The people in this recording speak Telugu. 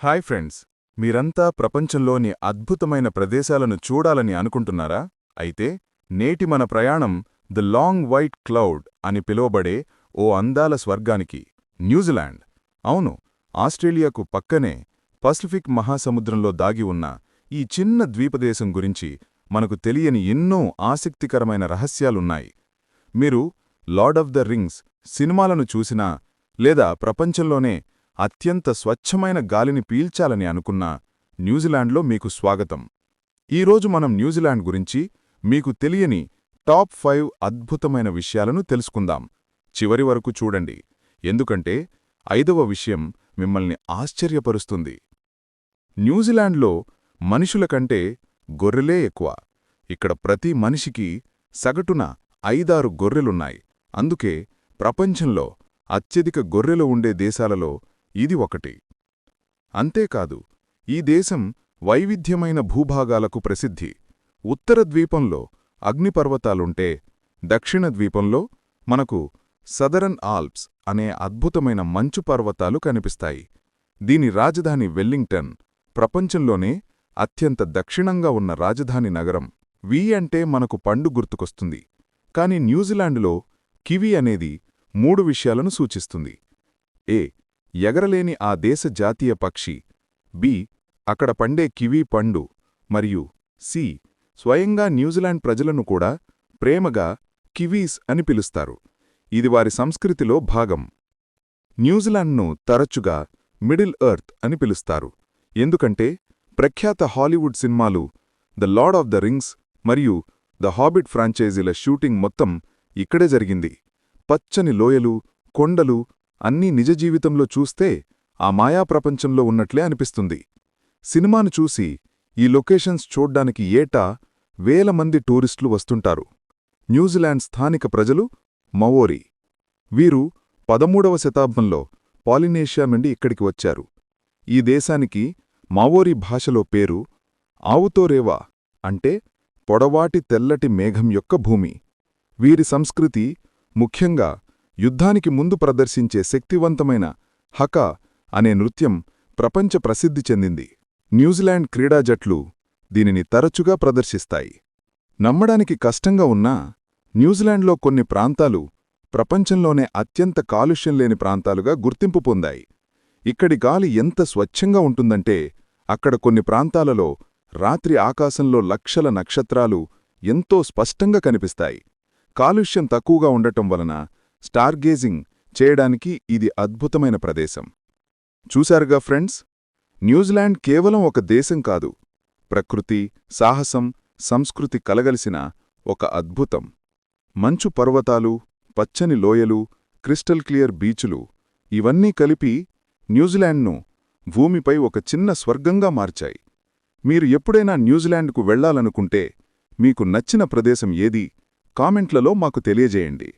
హాయ్ ఫ్రెండ్స్, మీరంతా ప్రపంచంలోని అద్భుతమైన ప్రదేశాలను చూడాలని అనుకుంటున్నారా? అయితే నేటి మన ప్రయాణం ది లాంగ్ వైట్ క్లౌడ్ అని పిలువబడే ఓ అందాల స్వర్గానికి. న్యూజిలాండ్. అవును, ఆస్ట్రేలియాకు పక్కనే పసిఫిక్ మహాసముద్రంలో దాగి ఉన్న ఈ చిన్న ద్వీపదేశం గురించి మనకు తెలియని ఎన్నో ఆసక్తికరమైన రహస్యాలున్నాయి. మీరు లార్డ్ ఆఫ్ ద రింగ్స్ సినిమాలను చూసినా లేదా ప్రపంచంలోనే అత్యంత స్వచ్ఛమైన గాలిని పీల్చాలని అనుకున్నా న్యూజిలాండ్లో మీకు స్వాగతం. ఈరోజు మనం న్యూజిలాండ్ గురించి మీకు తెలియని టాప్ 5 అద్భుతమైన విషయాలను తెలుసుకుందాం. చివరి వరకు చూడండి, ఎందుకంటే 5వ విషయం మిమ్మల్ని ఆశ్చర్యపరుస్తుంది. న్యూజిలాండ్లో మనుషుల కంటే గొర్రెలే ఎక్కువ. ఇక్కడ ప్రతి మనిషికి సగటున 5-6 గొర్రెలున్నాయి. అందుకే ప్రపంచంలో అత్యధిక గొర్రెలు ఉండే దేశాలలో ఇది ఒకటి. అంతేకాదు, ఈ దేశం వైవిధ్యమైన భూభాగాలకు ప్రసిద్ధి. ఉత్తర ద్వీపంలో అగ్నిపర్వతాలుంటే దక్షిణ ద్వీపంలో మనకు సదరన్ ఆల్ప్స్ అనే అద్భుతమైన మంచు పర్వతాలు కనిపిస్తాయి. దీని రాజధాని వెల్లింగ్టన్ ప్రపంచంలోనే అత్యంత దక్షిణంగా ఉన్న రాజధాని నగరం. వి అంటే మనకు పండు గుర్తుకొస్తుంది, కాని న్యూజిలాండ్లో కివి అనేది 3 విషయాలను సూచిస్తుంది. ఏ ఎగరలేని ఆ దేశ జాతీయ పక్షి, బి అక్కడ పండే కివీ పండు, మరియు సి స్వయంగా న్యూజిలాండ్ ప్రజలను కూడా ప్రేమగా కివీస్ అని పిలుస్తారు. ఇది వారి సంస్కృతిలో భాగం. న్యూజిలాండ్ను తరచుగా మిడిల్ ఎర్త్ అని పిలుస్తారు, ఎందుకంటే ప్రఖ్యాత హాలీవుడ్ సినిమాలు the lord of the rings మరియు ద హాబిట్ ఫ్రాంచైజీల షూటింగ్ మొత్తం ఇక్కడే జరిగింది. పచ్చని లోయలు, కొండలు అన్నీ నిజ జీవితంలో చూస్తే ఆ మాయాప్రపంచంలో ఉన్నట్లే అనిపిస్తుంది. సినిమాను చూసి ఈ లొకేషన్స్ చూడ్డానికి ఏటా వేల మంది టూరిస్టులు వస్తుంటారు. న్యూజిలాండ్ స్థానిక ప్రజలు మవోరీ. వీరు 13వ శతాబ్దంలో పాలినేషియా నుండి ఇక్కడికి వచ్చారు. ఈ దేశానికి మావోరీ భాషలో పేరు ఆవుతోరేవా, అంటే పొడవాటి తెల్లటి మేఘం యొక్క భూమి. వీరి సంస్కృతి ముఖ్యంగా యుద్ధానికి ముందు ప్రదర్శించే శక్తివంతమైన హకా అనే నృత్యం ప్రపంచ ప్రసిద్ధి చెందింది. న్యూజిలాండ్ క్రీడా జట్లు దీనిని తరచుగా ప్రదర్శిస్తాయి. నమ్మడానికి కష్టంగా ఉన్నా న్యూజిలాండ్లో కొన్ని ప్రాంతాలు ప్రపంచంలోనే అత్యంత కాలుష్యం లేని ప్రాంతాలుగా గుర్తింపు పొందాయి. ఇక్కడి గాలి ఎంత స్వచ్ఛంగా ఉంటుందంటే అక్కడ కొన్ని ప్రాంతాలలో రాత్రి ఆకాశంలో లక్షల నక్షత్రాలు ఎంతో స్పష్టంగా కనిపిస్తాయి. కాలుష్యం తక్కువగా ఉండటం వలన స్టార్గేజింగ్ చేయడానికి ఇది అద్భుతమైన ప్రదేశం. చూశారుగా ఫ్రెండ్స్, న్యూజిలాండ్ కేవలం ఒక దేశం కాదు, ప్రకృతి, సాహసం, సంస్కృతి కలగలిసిన ఒక అద్భుతం. మంచు పర్వతాలు, పచ్చని లోయలు, క్రిస్టల్ క్లియర్ బీచులు ఇవన్నీ కలిపి న్యూజిలాండ్ను భూమిపై ఒక చిన్న స్వర్గంగా మార్చాయి. మీరు ఎప్పుడైనా న్యూజిలాండ్కు వెళ్లాలనుకుంటే మీకు నచ్చిన ప్రదేశం ఏది కామెంట్లలో మాకు తెలియజేయండి.